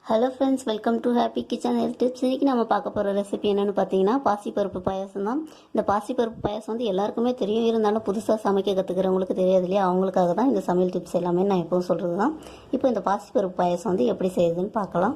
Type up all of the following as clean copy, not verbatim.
Hello friends, welcome to happy kitchen health tips. இன்றைக்கி நம்ம பார்க்க போகிற ரெசிபி என்னென்னு பார்த்தீங்கன்னா பாசிப்பருப்பு பாயாசம் தான். இந்த பாசிப்பருப்பு பாயாசம் வந்து எல்லாருக்குமே தெரியும், இருந்தாலும் புதுசாக சமைக்க கற்றுக்கிறவங்களுக்கு தெரியாது இல்லையா, அவங்களுக்காக தான் இந்த சமையல் டிப்ஸ் எல்லாமே நான் எப்பவும் சொல்கிறது தான். இப்போ இந்த பாசிப்பருப்பு பாயாசம் வந்து எப்படி செய்யுதுன்னு பார்க்கலாம்.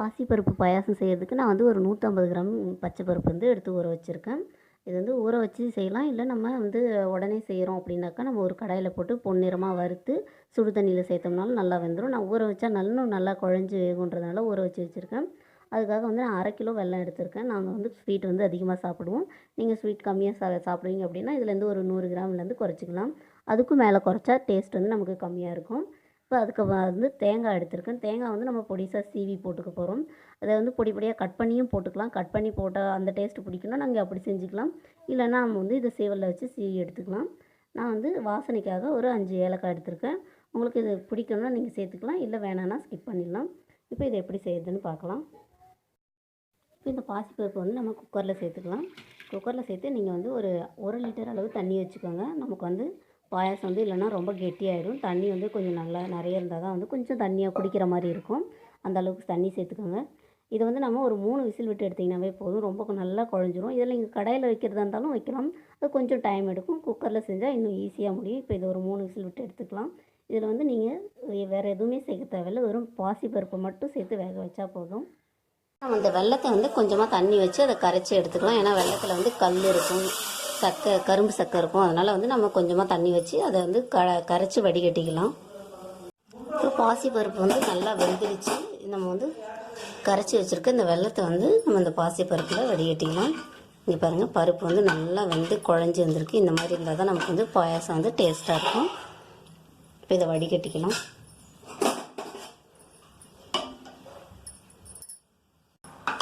பாசிப்பருப்பு பாயாசம் செய்கிறதுக்கு நான் வந்து ஒரு 150 கிராம் பச்சை பருப்பு வந்து எடுத்து ஊற வச்சுருக்கேன். இது வந்து ஊற வச்சு செய்யலாம், இல்லை நம்ம வந்து உடனே செய்கிறோம் அப்படின்னாக்கா நம்ம ஒரு கடாயில் போட்டு பொன்னிறமாக வறுத்து சுடு தண்ணியில் சேர்த்தோம்னாலும் நல்லா வெந்துடும். நான் ஊற வச்சா நல்லா குழஞ்சி வேகுன்றதுனால ஊற வச்சு வச்சுருக்கேன். அதுக்காக வந்து நான் 1/2 கிலோ வெல்லம் எடுத்திருக்கேன். நாங்கள் வந்து ஸ்வீட் வந்து அதிகமாக சாப்பிடுவோம். நீங்கள் ஸ்வீட் கம்மியாக சாப்பிடுவீங்க அப்படின்னா இதுலேருந்து ஒரு 100 கிராம்லேருந்து குறைச்சிக்கலாம். அதுக்கும் மேலே குறைச்சா டேஸ்ட் வந்து நமக்கு கம்மியாக இருக்கும். இப்போ அதுக்கு வந்து தேங்காய் எடுத்திருக்கேன். தேங்காய் வந்து நம்ம பொடிசாக சீவி போட்டுக்க போகிறோம். அதை வந்து பொடி பொடியாக கட் பண்ணியும் போட்டுக்கலாம். கட் பண்ணி போட்டால் அந்த டேஸ்ட்டு பிடிக்குன்னா நாங்கள் அப்படி செஞ்சுக்கலாம். இல்லைன்னா நம்ம வந்து இதை சேவலில் வச்சு சீவி எடுத்துக்கலாம். நான் வந்து வாசனைக்காக ஒரு 5 ஏலக்காய் எடுத்திருக்கேன். உங்களுக்கு இது பிடிக்கணும்னா நீங்கள் சேர்த்துக்கலாம், இல்லை வேணான்னா ஸ்கிப் பண்ணிடலாம். இப்போ இதை எப்படி செய்யுதுன்னு பார்க்கலாம். இப்போ இந்த பாசிப்பருப்பு வந்து நம்ம குக்கரில் சேர்த்துக்கலாம். குக்கரில் சேர்த்து நீங்கள் வந்து ஒரு 1 லிட்டர் அளவு தண்ணி வச்சுக்கோங்க. நமக்கு வந்து பாயாசம் வந்து இல்லைன்னா ரொம்ப கெட்டியாகிடும். தண்ணி வந்து கொஞ்சம் நல்லா நிறைய இருந்தால் தான் வந்து கொஞ்சம் தண்ணியாக குடிக்கிற மாதிரி இருக்கும். அந்த அளவுக்கு தண்ணி சேர்த்துக்கோங்க. இதை வந்து நம்ம ஒரு 3 விசில் விட்டு எடுத்திங்கனாவே போதும். ரொம்ப நல்லா குழஞ்சிரும். இதில் நீங்கள் கடாயில் வைக்கிறதா இருந்தாலும் வைக்கலாம், அது கொஞ்சம் டைம் எடுக்கும். குக்கரில் செஞ்சால் இன்னும் ஈஸியாக முடியும். இப்போ இது ஒரு 3 விசில் விட்டு எடுத்துக்கலாம். இதில் வந்து நீங்கள் வேறு எதுவுமே சேர்க்க தேவையில்லை, வெறும் பாசிப்பருப்பை மட்டும் சேர்த்து வேக வச்சா போதும். நம்ம இந்த வெல்லத்தை வந்து கொஞ்சமாக தண்ணி வச்சு அதை கரைச்சி எடுத்துக்கலாம். ஏன்னா வெல்லத்தில் வந்து கல் இருக்கும், கரும்பு சக்கை இருக்கும். அதனால் வந்து நம்ம கொஞ்சமாக தண்ணி வச்சு அதை வந்து கரைச்சி வடிகட்டிக்கலாம். இப்போ பாசிப்பருப்பு வந்து நல்லா வெந்துருச்சு. நம்ம வந்து கரைச்சி வச்சுருக்க இந்த வெல்லத்தை வந்து நம்ம இந்த பாசிப்பருப்பில் வடிகட்டிக்கலாம். இங்கே பாருங்கள், பருப்பு வந்து நல்லா வெந்து குழஞ்சி வந்திருக்கு. இந்த மாதிரி இருந்தால் தான் நமக்கு வந்து பாயாசம் வந்து டேஸ்ட்டாக இருக்கும். இப்போ இதை வடிகட்டிக்கலாம்.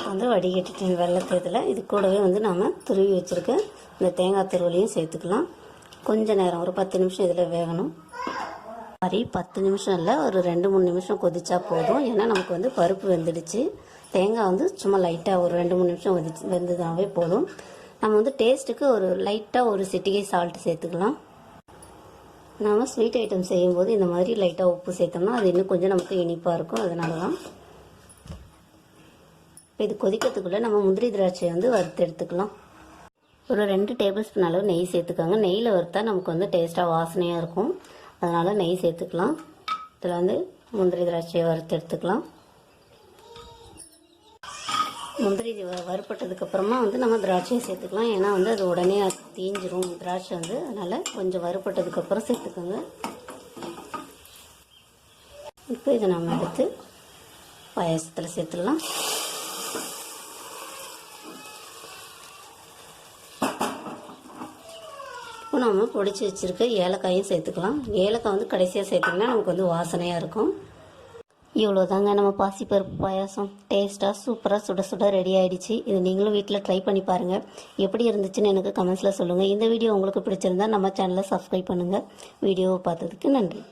வந்து வடிகட்டிட்டு வெள்ளத்தை இதில் இது கூடவே வந்து நம்ம துருவி வச்சுருக்க இந்த தேங்காய் துருவலையும் சேர்த்துக்கலாம். கொஞ்சம் நேரம் ஒரு 10 நிமிஷம் இதில் வேகணும். மாதிரி 10 நிமிஷம் இல்லை, ஒரு 2-3 நிமிஷம் கொதிச்சா போதும். ஏன்னா நமக்கு வந்து பருப்பு வெந்துடுச்சு. தேங்காய் வந்து சும்மா லைட்டாக ஒரு 2-3 நிமிஷம் வெந்ததாவே போதும். நம்ம வந்து டேஸ்ட்டுக்கு ஒரு லைட்டாக ஒரு சிட்டிகை சால்ட்டு சேர்த்துக்கலாம். நம்ம ஸ்வீட் ஐட்டம் செய்யும்போது இந்த மாதிரி லைட்டாக உப்பு சேர்த்தோம்னா அது இன்னும் கொஞ்சம் நமக்கு இனிப்பாக இருக்கும். அதனால தான். இப்போ இது கொதிக்கிறதுக்குள்ளே நம்ம முந்திரி திராட்சையை வந்து வறுத்து எடுத்துக்கலாம். ஒரு 2 டேபிள் ஸ்பூன் அளவு நெய் சேர்த்துக்காங்க. நெய்யில் வறுத்தா நமக்கு வந்து டேஸ்ட்டாக வாசனையாக இருக்கும். அதனால் நெய் சேர்த்துக்கலாம். இதில் வந்து முந்திரி திராட்சையை வறுத்து எடுத்துக்கலாம். முந்திரி வறுப்பட்டதுக்கப்புறமா வந்து நம்ம திராட்சையை சேர்த்துக்கலாம். ஏன்னா வந்து அது உடனே தீஞ்சிரும் திராட்சை வந்து, அதனால் கொஞ்சம் வறுப்பட்டதுக்கப்புறம் சேர்த்துக்கோங்க. இப்போ இதை நம்ம எடுத்து பாயாசத்தில் சேர்த்துடலாம். இப்போ நம்ம பொடிச்சு வச்சுருக்க ஏலக்காயும் சேர்த்துக்கலாம். ஏலக்காய் வந்து கடைசியாக சேர்த்திங்கன்னா நமக்கு வந்து வாசனையாக இருக்கும். இவ்வளோ தாங்க நம்ம பாசிப்பருப்பு பாயாசம். டேஸ்ட்டாக சூப்பராக சுட சுட ரெடி ஆகிடுச்சு. இது நீங்களும் வீட்டில் ட்ரை பண்ணி பாருங்கள். எப்படி இருந்துச்சுன்னு எனக்கு கமெண்ட்ஸில் சொல்லுங்கள். இந்த வீடியோ உங்களுக்கு பிடிச்சிருந்தா நம்ம சேனலை சப்ஸ்கிரைப் பண்ணுங்கள். வீடியோவை பார்த்ததுக்கு நன்றி.